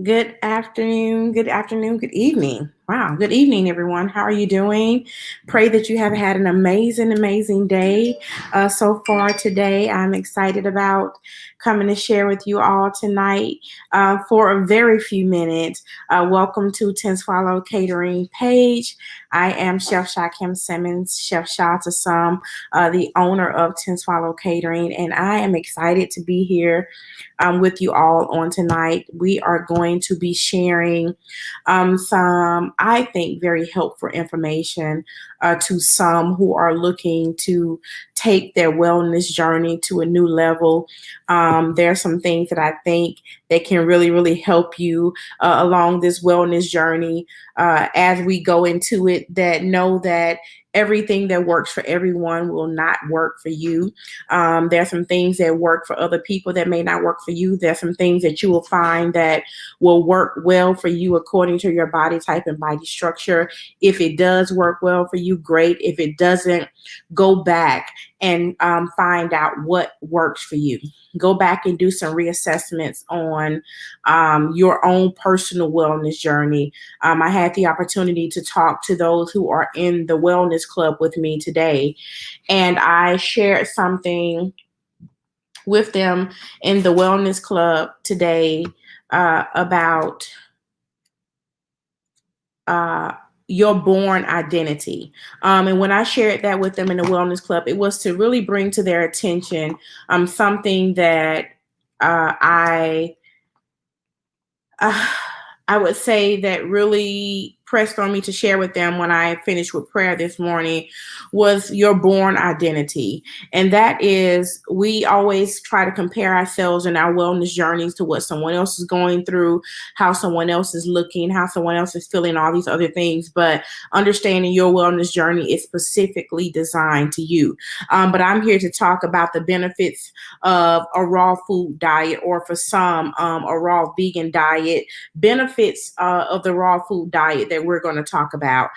Good afternoon, good evening. Wow, good evening, everyone. How are you doing? Pray that you have had an amazing day so far today. I'm excited about coming to share with you all tonight for a very few minutes. Welcome to Ten Swallow Catering page. I am Chef Sha Kim Simmons, Chef Sha to some, the owner of Ten Swallow Catering, and I am excited to be here with you all on tonight. We are going to be sharing some, I think, very helpful information to some who are looking to take their wellness journey to a new level. There are some things that I think that can really help you along this wellness journey as we go into it. That know that everything that works for everyone will not work for you. There's some things that work for other people that may not work for you. There's some things that you will find that will work well for you according to your body type and body structure. If it does work well for you, great. If it doesn't, go back and find out what works for you. Go back and do some reassessments on your own personal wellness journey. I had the opportunity to talk to those who are in the wellness club with me today, and I shared something with them in the wellness club today about uh, your born identity. And when I shared that with them in the wellness club, it was to really bring to their attention something that I uh, I would say that really pressed on me to share with them when I finished with prayer this morning was your born identity. And that is, we always try to compare ourselves and our wellness journeys to what someone else is going through, how someone else is looking, how someone else is feeling, all these other things. But understanding your wellness journey is specifically designed to you. But I'm here to talk about the benefits of a raw food diet, or for some, a raw vegan diet, benefits of the raw food diet that we're going to talk about.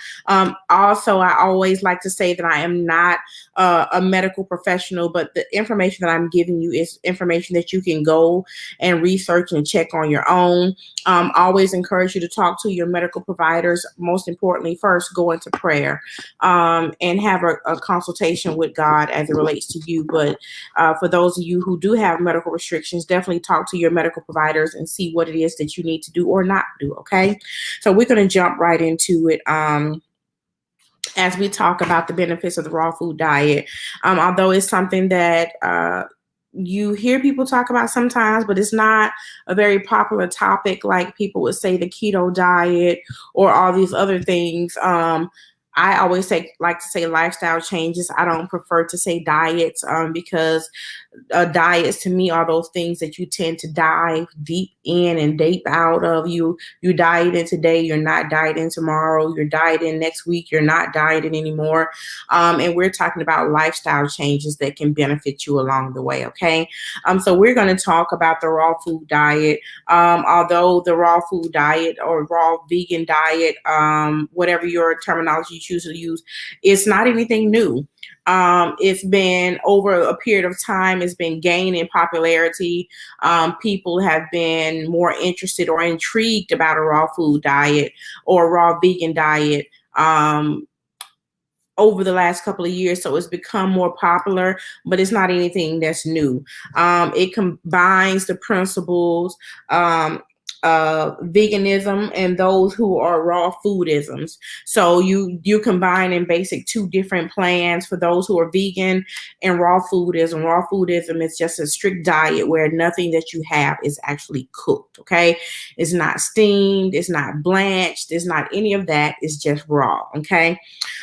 Also, I always like to say that I am not a medical professional, but the information that I'm giving you is information that you can go and research and check on your own. Always encourage you to talk to your medical providers. Most importantly, first go into prayer and have a consultation with God as it relates to you. But for those of you who do have medical restrictions, definitely talk to your medical providers and see what it is that you need to do or not do. Okay. So we're going to jump right into it. As we talk about the benefits of the raw food diet, although it's something that you hear people talk about sometimes, but it's not a very popular topic like people would say the keto diet or all these other things. I always like to say lifestyle changes. I don't prefer to say diets because diets to me are those things that you tend to dive deep in and deep out of. You dieting today, you're not dieting tomorrow. You're dieting next week, you're not dieting anymore. And we're talking about lifestyle changes that can benefit you along the way. Okay, so we're going to talk about the raw food diet. Although the raw food diet or raw vegan diet, whatever your terminology you choose to use, it's not anything new. It's been over a period of time, it's been gaining popularity. People have been more interested or intrigued about a raw food diet or a raw vegan diet. Over the last couple of years, so it's become more popular, but it's not anything that's new. It combines the principles veganism and those who are raw foodisms. So you combine in basic two different plans for those who are vegan and raw foodism. Raw foodism is just a strict diet where nothing that you have is actually cooked. Okay, it's not steamed, it's not blanched, it's not any of that. It's just raw. Okay,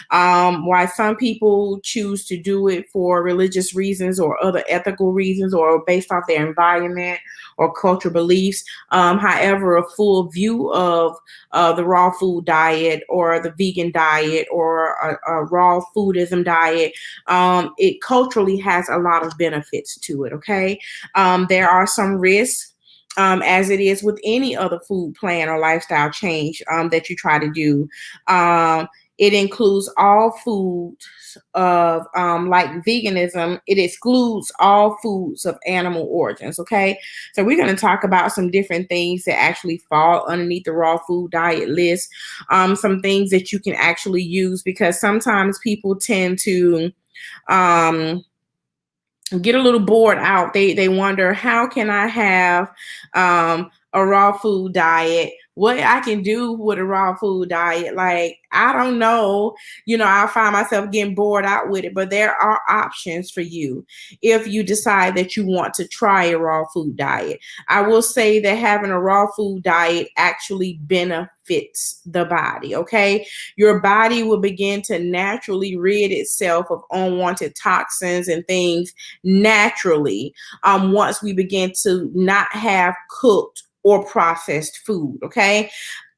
why some people choose to do it for religious reasons or other ethical reasons or based off their environment or cultural beliefs. However, a full view of the raw food diet or the vegan diet or a raw foodism diet, it culturally has a lot of benefits to it. Okay, there are some risks. As it is with any other food plan or lifestyle change that you try to do. It includes all foods of, like veganism, it excludes all foods of animal origins. Okay. So we're going to talk about some different things that actually fall underneath the raw food diet list. Some things that you can actually use, because sometimes people tend to, um, get a little bored out. They wonder, how can I have a raw food diet? What I can do with a raw food diet? Like, I don't know. I find myself getting bored out with it, but there are options for you if you decide that you want to try a raw food diet. I will say that having a raw food diet actually benefits the body. Okay. Your body will begin to naturally rid itself of unwanted toxins and things naturally, once we begin to not have cooked or processed food. Okay.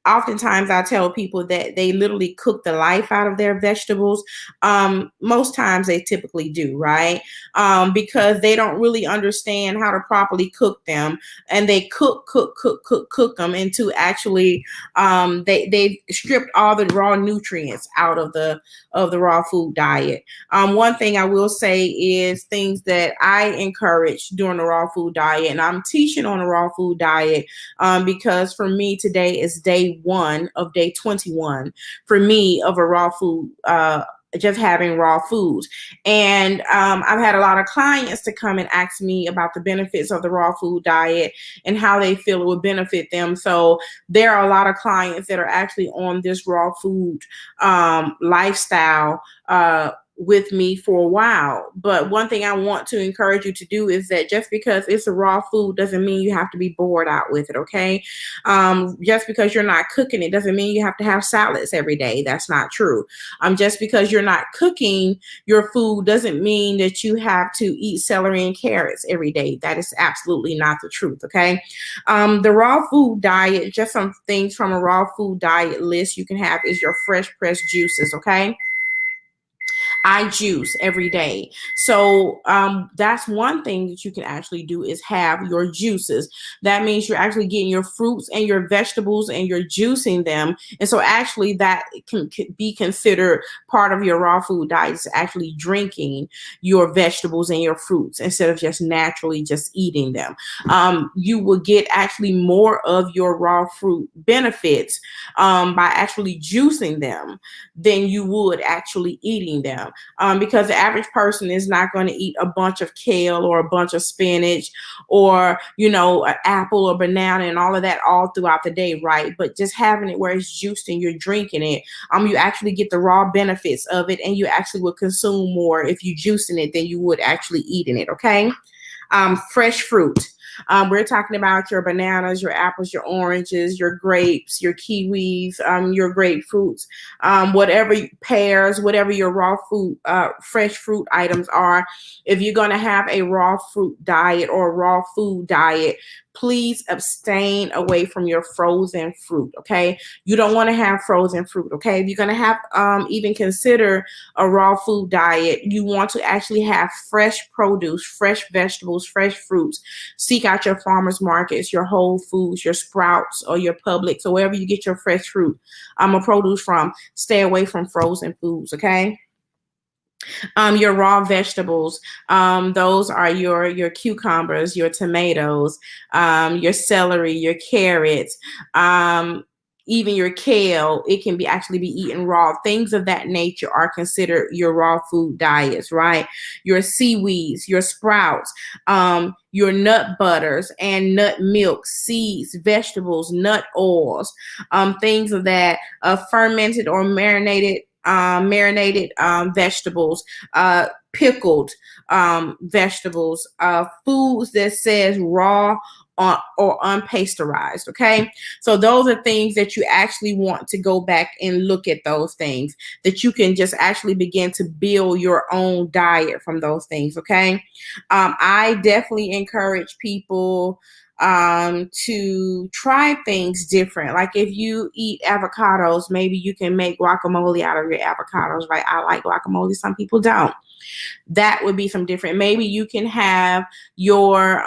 Oftentimes I tell people that they literally cook the life out of their vegetables. Most times they typically do, right? Because they don't really understand how to properly cook them, and they cook them into actually, they stripped all the raw nutrients out of the raw food diet. One thing I will say is things that I encourage during the raw food diet, and I'm teaching on a raw food diet, because for me today is day one of day 21 for me of a raw food, just having raw foods. And I've had a lot of clients to come and ask me about the benefits of the raw food diet and how they feel it would benefit them. So there are a lot of clients that are actually on this raw food lifestyle with me for a while. But one thing I want to encourage you to do is that just because it's a raw food doesn't mean you have to be bored out with it. Okay. Just because you're not cooking it doesn't mean you have to have salads every day. That's not true. Just because you're not cooking your food doesn't mean that you have to eat celery and carrots every day. That is absolutely not the truth. Okay. The raw food diet, just some things from a raw food diet list you can have is your fresh pressed juices. Okay. I juice every day. So that's one thing that you can actually do is have your juices. That means you're actually getting your fruits and your vegetables and you're juicing them. And so actually that can be considered part of your raw food diet, is actually drinking your vegetables and your fruits instead of just naturally just eating them. You will get actually more of your raw fruit benefits by actually juicing them than you would actually eating them. Because the average person is not going to eat a bunch of kale or a bunch of spinach or, an apple or banana and all of that all throughout the day, right? But just having it where it's juiced and you're drinking it, you actually get the raw benefits of it, and you actually will consume more if you juicing it than you would actually eating it, okay? Fresh fruit. We're talking about your bananas, your apples, your oranges, your grapes, your kiwis, your grapefruits, whatever pears, whatever your raw fruit, fresh fruit items are. If you're going to have a raw fruit diet or a raw food diet, please abstain away from your frozen fruit. Okay. You don't want to have frozen fruit. Okay. If you're going to have, even consider a raw food diet, you want to actually have fresh produce, fresh vegetables, fresh fruits. Seek out your farmers markets, your Whole Foods, your Sprouts, or your Publix, or wherever you get your fresh fruit, or produce from. Stay away from frozen foods. Okay. Your raw vegetables, those are your cucumbers, your tomatoes, your celery, your carrots, even your kale. It can be actually be eaten raw. Things of that nature are considered your raw food diets, right? Your seaweeds, your sprouts, your nut butters and nut milk, seeds, vegetables, nut oils, things of that, fermented or marinated vegetables, pickled vegetables, foods that says raw or unpasteurized. Okay. So those are things that you actually want to go back and look at, those things that you can just actually begin to build your own diet from those things. Okay. I definitely encourage people to try things different. Like if you eat avocados, maybe you can make guacamole out of your avocados, right? I like guacamole. Some people don't. That would be some different. Maybe you can have your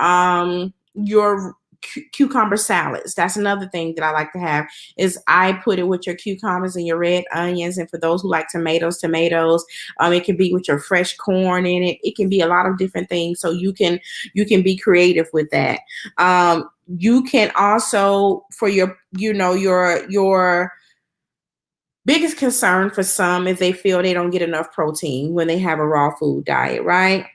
cucumber salads. That's another thing that I like to have is I put it with your cucumbers and your red onions. And for those who like tomatoes, it can be with your fresh corn in it. It can be a lot of different things. So you can be creative with that. You can also, for your biggest concern for some is they feel they don't get enough protein when they have a raw food diet, right?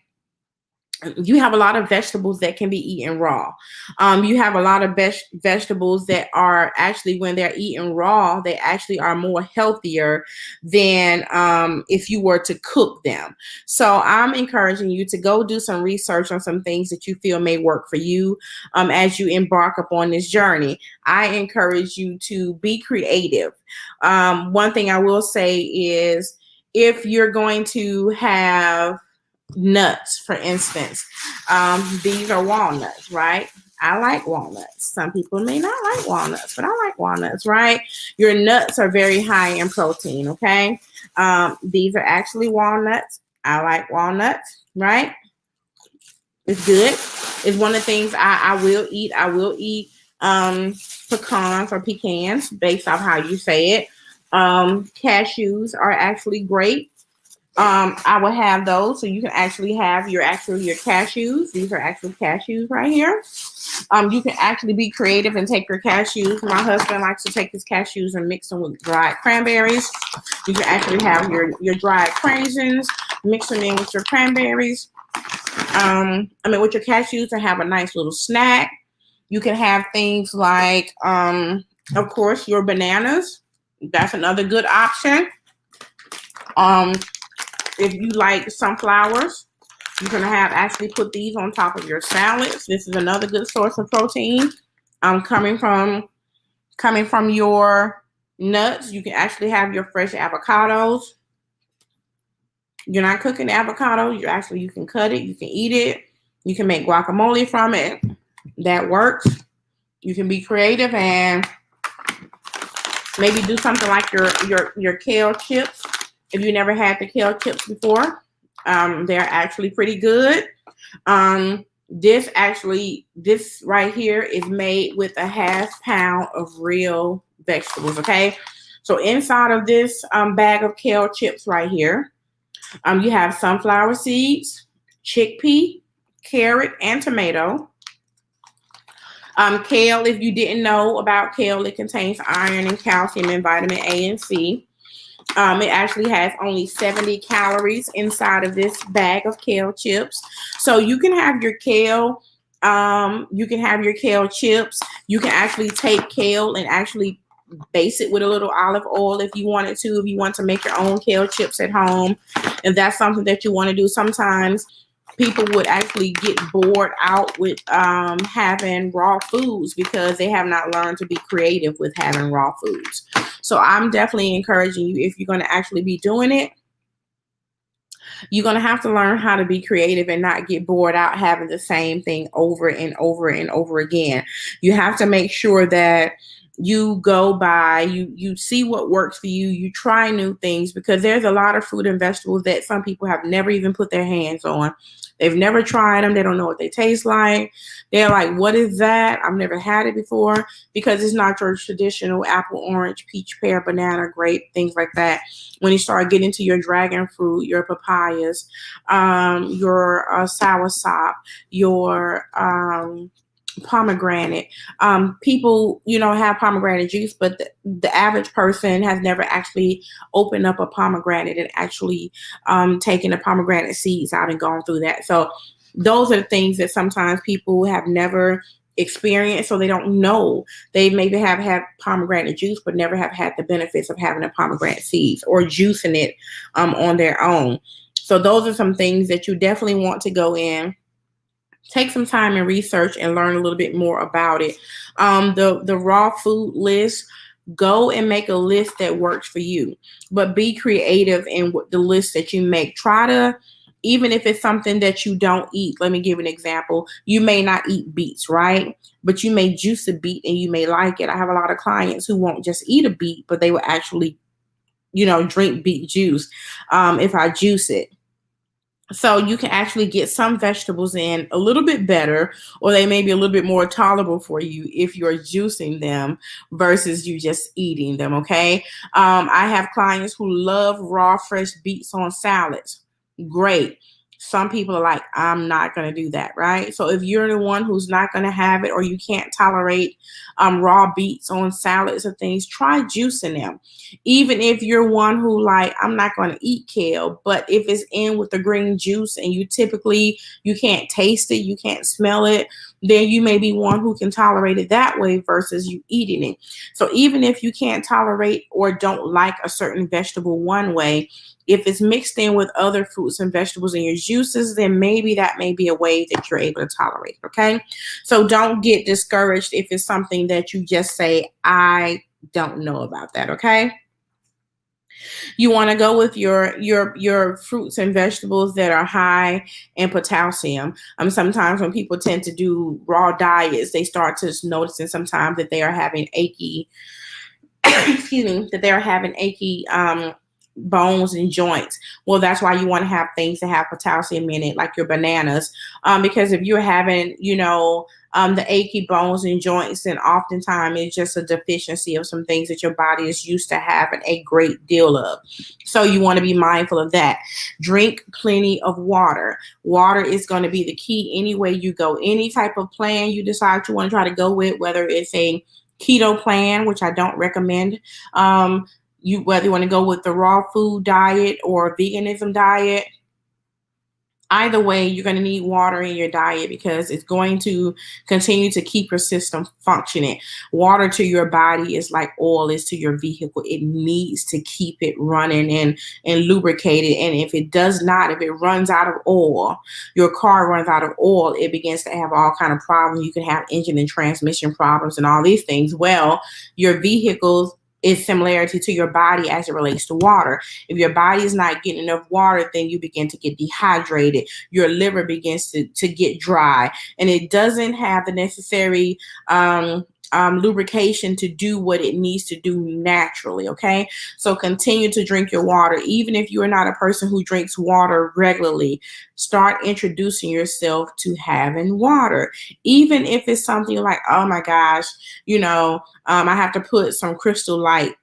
You have a lot of vegetables that can be eaten raw. You have a lot of vegetables that are actually, when they're eaten raw, they actually are more healthier than if you were to cook them. So I'm encouraging you to go do some research on some things that you feel may work for you as you embark upon this journey. I encourage you to be creative. One thing I will say is, if you're going to have nuts, for instance, these are walnuts, right? I like walnuts. Some people may not like walnuts, but I like walnuts, right? Your nuts are very high in protein, okay? These are actually walnuts. I like walnuts, right? It's good. It's one of the things I will eat. I will eat pecans or pecans based off how you say it. Cashews are actually great. I will have those, so you can actually have your cashews. These are actually cashews right here. You can actually be creative and take your cashews. My husband likes to take his cashews and mix them with dried cranberries. You can actually have your dried craisins, mix them in with your cranberries. With your cashews, and have a nice little snack. You can have things like, of course, your bananas. That's another good option. If you like sunflowers, you can actually put these on top of your salads. This is another good source of protein. Coming from your nuts, you can actually have your fresh avocados. You're not cooking the avocado. You can cut it. You can eat it. You can make guacamole from it. That works. You can be creative and maybe do something like your kale chips. If you never had the kale chips before, they're actually pretty good. This right here is made with a half pound of real vegetables, okay? So inside of this bag of kale chips right here, you have sunflower seeds, chickpea, carrot, and tomato. Kale, if you didn't know about kale, it contains iron and calcium and vitamin A and C. It actually has only 70 calories inside of this bag of kale chips. So you can have your kale. You can have your kale chips. You can actually take kale and actually base it with a little olive oil if you wanted to. If you want to make your own kale chips at home, if that's something that you want to do. Sometimes people would actually get bored out with having raw foods because they have not learned to be creative with having raw foods. So I'm definitely encouraging you, if you're going to actually be doing it, you're going to have to learn how to be creative and not get bored out having the same thing over and over and over again. You have to make sure that you go by, you see what works for you, you try new things, because there's a lot of fruit and vegetables that some people have never even put their hands on. They've never tried them. They don't know what they taste like. They're like, what is that? I've never had it before, because it's not your traditional apple, orange, peach, pear, banana, grape, things like that. When you start getting to your dragon fruit, your papayas, your soursop, your pomegranate. People, have pomegranate juice, but the average person has never actually opened up a pomegranate and actually taken the pomegranate seeds out and gone through that. So those are the things that sometimes people have never experienced, so they don't know. They maybe have had pomegranate juice, but never have had the benefits of having a pomegranate seeds or juicing it on their own. So those are some things that you definitely want to go in. Take some time and research and learn a little bit more about it. The raw food list, go and make a list that works for you, but be creative in the list that you make. Try to, even if it's something that you don't eat, let me give an example. You may not eat beets, right? But you may juice a beet and you may like it. I have a lot of clients who won't just eat a beet, but they will actually, drink beet juice if I juice it. So you can actually get some vegetables in a little bit better, or they may be a little bit more tolerable for you if you're juicing them versus you just eating them. Okay. I have clients who love raw, fresh beets on salads. Great. Some people are like, I'm not going to do that. Right. So if you're the one who's not going to have it, or you can't tolerate raw beets on salads and things, try juicing them. Even if you're one who like, I'm not going to eat kale, but if it's in with the green juice and you can't taste it, you can't smell it, then you may be one who can tolerate it that way versus you eating it. So even if you can't tolerate or don't like a certain vegetable one way, if it's mixed in with other fruits and vegetables in your juices, then maybe that may be a way that you're able to tolerate. Okay. So don't get discouraged if it's something that you just say, I don't know about that. Okay. You want to go with your fruits and vegetables that are high in potassium. Sometimes when people tend to do raw diets, they start to noticing sometimes that they are having achy excuse me, that they're having achy bones and joints. Well, that's why you want to have things that have potassium in it, like your bananas. Because if you're having, the achy bones and joints, then oftentimes it's just a deficiency of some things that your body is used to having a great deal of. So you want to be mindful of that. Drink plenty of water. Water is going to be the key anyway you go. Any type of plan you decide you want to try to go with, whether it's a keto plan, which I don't recommend. Whether you want to go with the raw food diet or veganism diet, either way, you're going to need water in your diet because it's going to continue to keep your system functioning. Water to your body is like oil is to your vehicle. It needs to keep it running and lubricated. And if it runs out of oil, your car runs out of oil, it begins to have all kind of problems. You can have engine and transmission problems and all these things. Well, your vehicles is similarity to your body as it relates to water. If your body is not getting enough water, then you begin to get dehydrated. Your liver begins to get dry, and it doesn't have the necessary lubrication to do what it needs to do naturally. Okay. So continue to drink your water. Even if you are not a person who drinks water regularly, start introducing yourself to having water. Even if it's something like, oh my gosh, I have to put some Crystal Light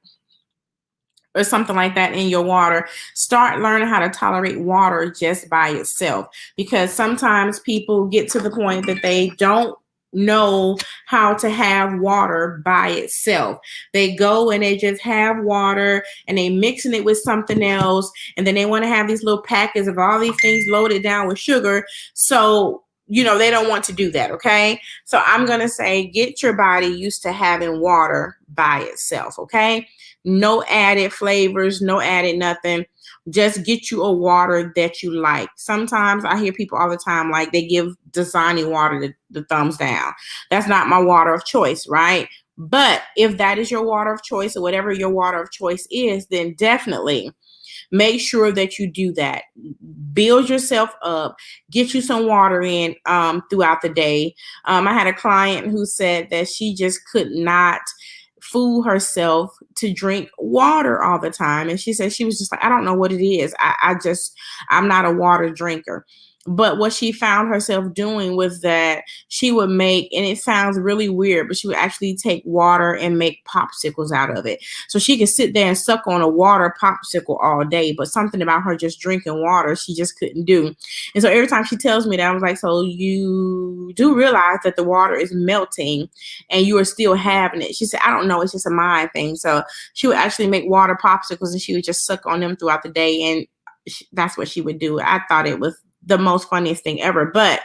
or something like that in your water. Start learning how to tolerate water just by itself, because sometimes people get to the point that they don't know how to have water by itself. They go and they just have water and they mixing it with something else, and then they want to have these little packets of all these things loaded down with sugar. So they don't want to do that. Okay. So I'm going to say, get your body used to having water by itself. Okay. No added flavors, no added nothing. Just get you a water that you like. Sometimes I hear people all the time, like they give Dasani water the thumbs down. That's not my water of choice, right? But if that is your water of choice, or whatever your water of choice is, then definitely make sure that you do that. Build yourself up, get you some water in throughout the day. I had a client who said that she just could not fool herself to drink water all the time. And she said she was just like, I don't know what it is. I'm not a water drinker. But what she found herself doing was that she would make, and it sounds really weird, but she would actually take water and make popsicles out of it. So she could sit there and suck on a water popsicle all day, but something about her just drinking water, she just couldn't do. And so every time she tells me that, I was like, so you do realize that the water is melting and you are still having it? She said, I don't know, it's just a mind thing. So she would actually make water popsicles and she would just suck on them throughout the day. And that's what she would do. I thought it was the most funniest thing ever, but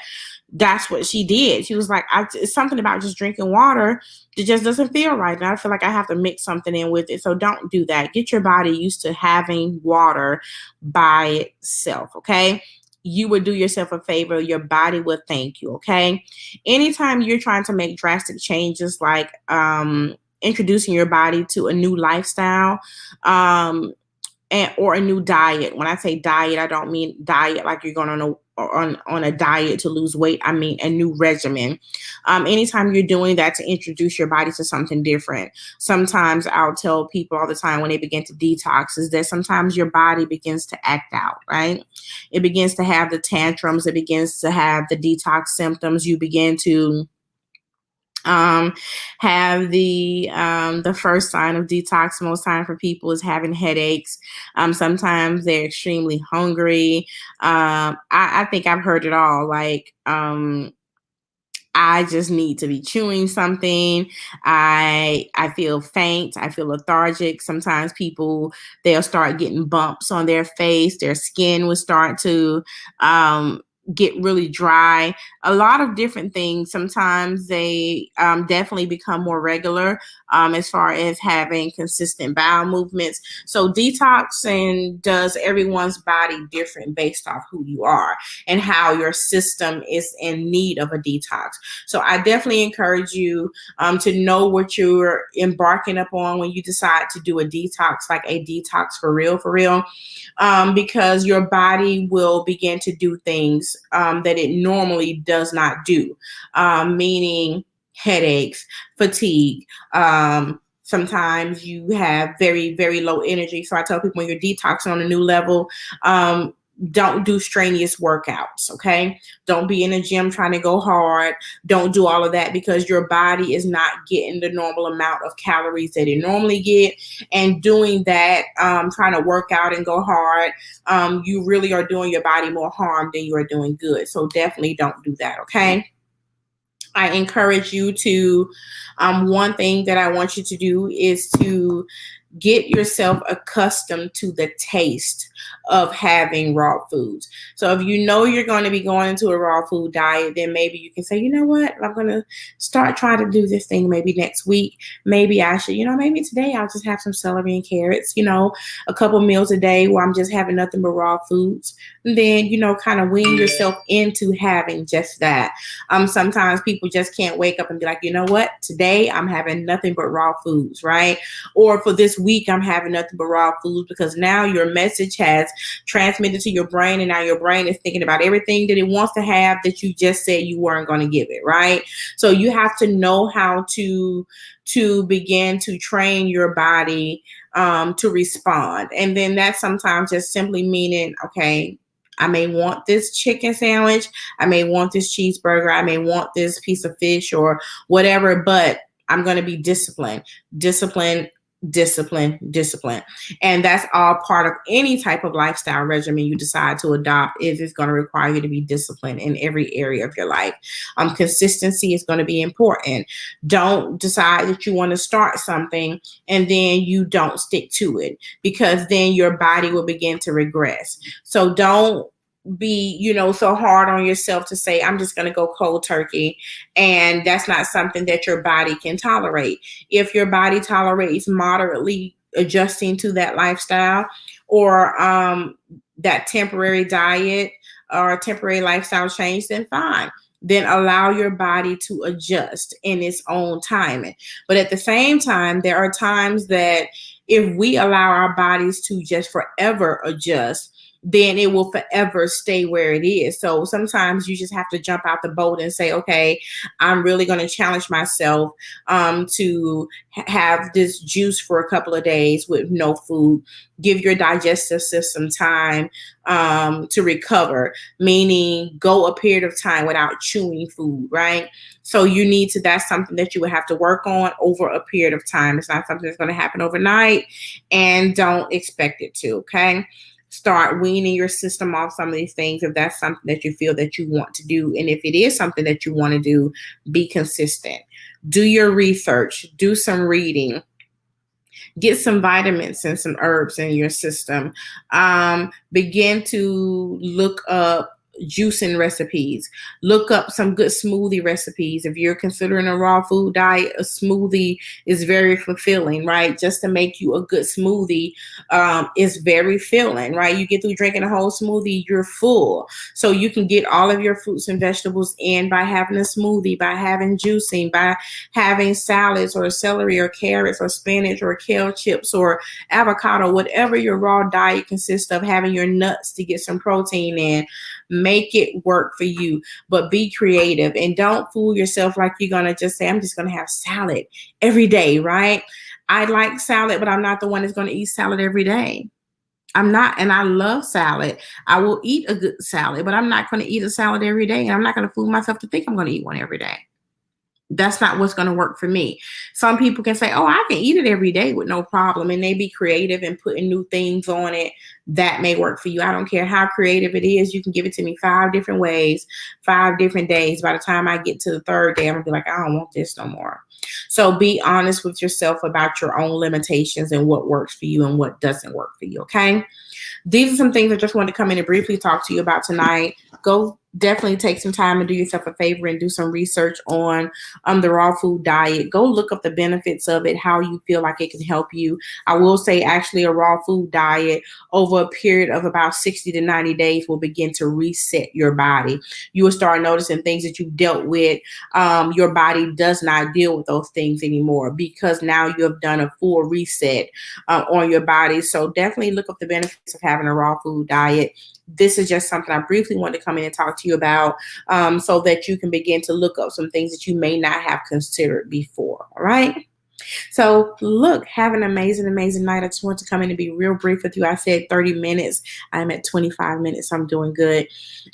that's what she did. She was like, it's something about just drinking water that just doesn't feel right. And I feel like I have to mix something in with it. So don't do that. Get your body used to having water by itself. Okay. You would do yourself a favor. Your body would thank you. Okay. Anytime you're trying to make drastic changes, like introducing your body to a new lifestyle, or a new diet. When I say diet, I don't mean diet like you're going on on a diet to lose weight. I mean, a new regimen. Anytime you're doing that to introduce your body to something different. Sometimes I'll tell people all the time when they begin to detox is that sometimes your body begins to act out, right? It begins to have the tantrums. It begins to have the detox symptoms. You begin to um, have the first sign of detox most time for people is having headaches. Sometimes they're extremely hungry. I think I've heard it all. Like I just need to be chewing something. I feel faint. I feel lethargic. Sometimes people they'll start getting bumps on their face. Their skin will start to um, get really dry. A lot of different things. Sometimes they definitely become more regular as far as having consistent bowel movements. So detoxing does everyone's body different based off who you are and how your system is in need of a detox. So I definitely encourage you to know what you're embarking upon when you decide to do a detox, like a detox for real, because your body will begin to do things that it normally does not do, meaning headaches, fatigue. Sometimes you have very, very low energy. So I tell people when you're detoxing on a new level, don't do strenuous workouts, okay? Don't be in a gym trying to go hard. Don't do all of that because your body is not getting the normal amount of calories that it normally get. And doing that, trying to work out and go hard, you really are doing your body more harm than you are doing good. So definitely don't do that, okay? I encourage you to, one thing that I want you to do is to get yourself accustomed to the taste of having raw foods. So if you know you're going to be going into a raw food diet, then maybe you can say, you know what, I'm going to start trying to do this thing maybe next week. Maybe I should, maybe today I'll just have some celery and carrots, a couple meals a day where I'm just having nothing but raw foods. And then, kind of wean yourself into having just that. Sometimes people just can't wake up and be like, you know what, today I'm having nothing but raw foods, right? Or for this week, I'm having nothing but raw foods, because now your message has transmitted to your brain, and now your brain is thinking about everything that it wants to have that you just said you weren't going to give it, right? So you have to know how to begin to train your body to respond. And then that's sometimes just simply meaning, okay, I may want this chicken sandwich, I may want this cheeseburger, I may want this piece of fish or whatever, but I'm going to be disciplined. And that's all part of any type of lifestyle regimen you decide to adopt. Is it's going to require you to be disciplined in every area of your life. Consistency is going to be important. Don't decide that you want to start something and then you don't stick to it, because then your body will begin to regress. So don't be so hard on yourself to say I'm just going to go cold turkey, and that's not something that your body can tolerate. If your body tolerates moderately adjusting to that lifestyle, or that temporary diet or temporary lifestyle change, then fine. Then allow your body to adjust in its own timing. But at the same time, there are times that if we allow our bodies to just forever adjust, then it will forever stay where it is. So sometimes you just have to jump out the boat and say, okay, I'm really going to challenge myself to have this juice for a couple of days with no food. Give your digestive system time to recover, meaning go a period of time without chewing food, right? So that's something that you would have to work on over a period of time. It's not something that's going to happen overnight, and don't expect it to, okay? Start weaning your system off some of these things if that's something that you feel that you want to do. And if it is something that you want to do, be consistent. Do your research. Do some reading. Get some vitamins and some herbs in your system. Begin to look up juicing recipes. Look up some good smoothie recipes. If you're considering a raw food diet, a smoothie is very fulfilling, right? Just to make you a good smoothie is very filling, right? You get through drinking a whole smoothie, you're full. So you can get all of your fruits and vegetables in by having a smoothie, by having juicing, by having salads or celery or carrots or spinach or kale chips or avocado, whatever your raw diet consists of, having your nuts to get some protein in. Make it work for you, but be creative and don't fool yourself like you're going to just say, I'm just going to have salad every day, right? I like salad, but I'm not the one that's going to eat salad every day. I'm not, and I love salad. I will eat a good salad, but I'm not going to eat a salad every day. And I'm not going to fool myself to think I'm going to eat one every day. That's not what's going to work for me. Some people can say, oh, I can eat it every day with no problem. And they be creative and putting new things on it. That may work for you. I don't care how creative it is. You can give it to me 5 different ways, 5 different days. By the time I get to the 3rd day, I'm going to be like, I don't want this no more. So be honest with yourself about your own limitations and what works for you and what doesn't work for you. Okay. These are some things I just wanted to come in and briefly talk to you about tonight. Go definitely take some time and do yourself a favor and do some research on the raw food diet. Go look up the benefits of it, how you feel like it can help you. I will say actually a raw food diet over a period of about 60 to 90 days will begin to reset your body. You will start noticing things that you dealt with. Your body does not deal with those things anymore because now you have done a full reset on your body. So definitely look up the benefits of having a raw food diet. This is just something I briefly wanted to come in and talk to you about so that you can begin to look up some things that you may not have considered before. All right. So look, have an amazing, amazing night. I just want to come in and be real brief with you. I said 30 minutes. I'm at 25 minutes. I'm doing good.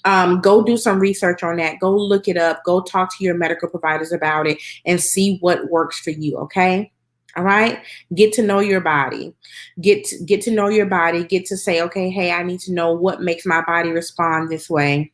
Go do some research on that. Go look it up. Go talk to your medical providers about it and see what works for you. Okay. All right. Get to know your body. Get to know your body. Get to say, okay, hey, I need to know what makes my body respond this way.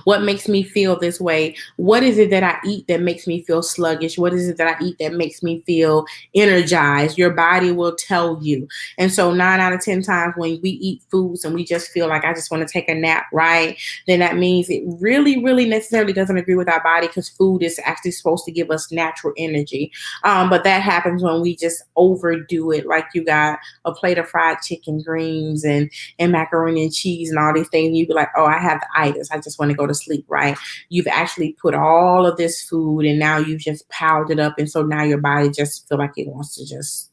What makes me feel this way? What is it that I eat that makes me feel sluggish? What is it that I eat that makes me feel energized? Your body will tell you. And so 9 out of 10 times when we eat foods and we just feel like I just want to take a nap, right? Then that means it really, really necessarily doesn't agree with our body because food is actually supposed to give us natural energy. But that happens when we just overdo it. Like you got a plate of fried chicken, greens, and macaroni and cheese and all these things. You be like, oh, I have the itis. I just want to go to sleep, right? You've actually put all of this food and now you've just piled it up. And so now your body just feel like it wants to just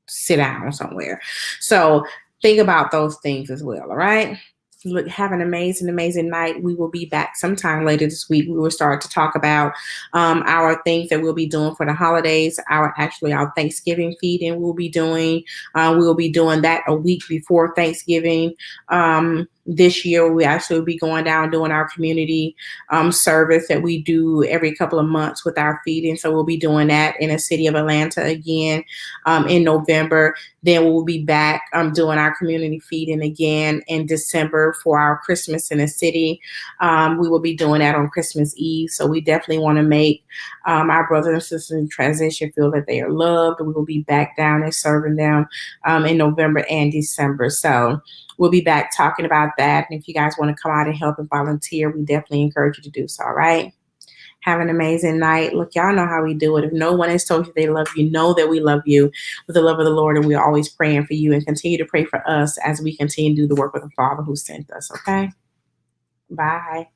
sit down somewhere. So think about those things as well. All right. Look, have an amazing, amazing night. We will be back sometime later this week. We will start to talk about our things that we'll be doing for the holidays. Our Thanksgiving feeding we'll be doing. We will be doing that a week before Thanksgiving. This year, we actually will be going down doing our community service that we do every couple of months with our feeding. So we'll be doing that in the city of Atlanta again in November. Then we'll be back doing our community feeding again in December for our Christmas in the city. We will be doing that on Christmas Eve. So we definitely want to make our brothers and sisters in transition feel that they are loved. We will be back down and serving them in November and December. So we'll be back talking about that. And if you guys want to come out and help and volunteer, we definitely encourage you to do so. All right. Have an amazing night. Look, y'all know how we do it. If no one has told you they love you, know that we love you with the love of the Lord. And we're always praying for you and continue to pray for us as we continue to do the work of the Father who sent us. Okay. Bye.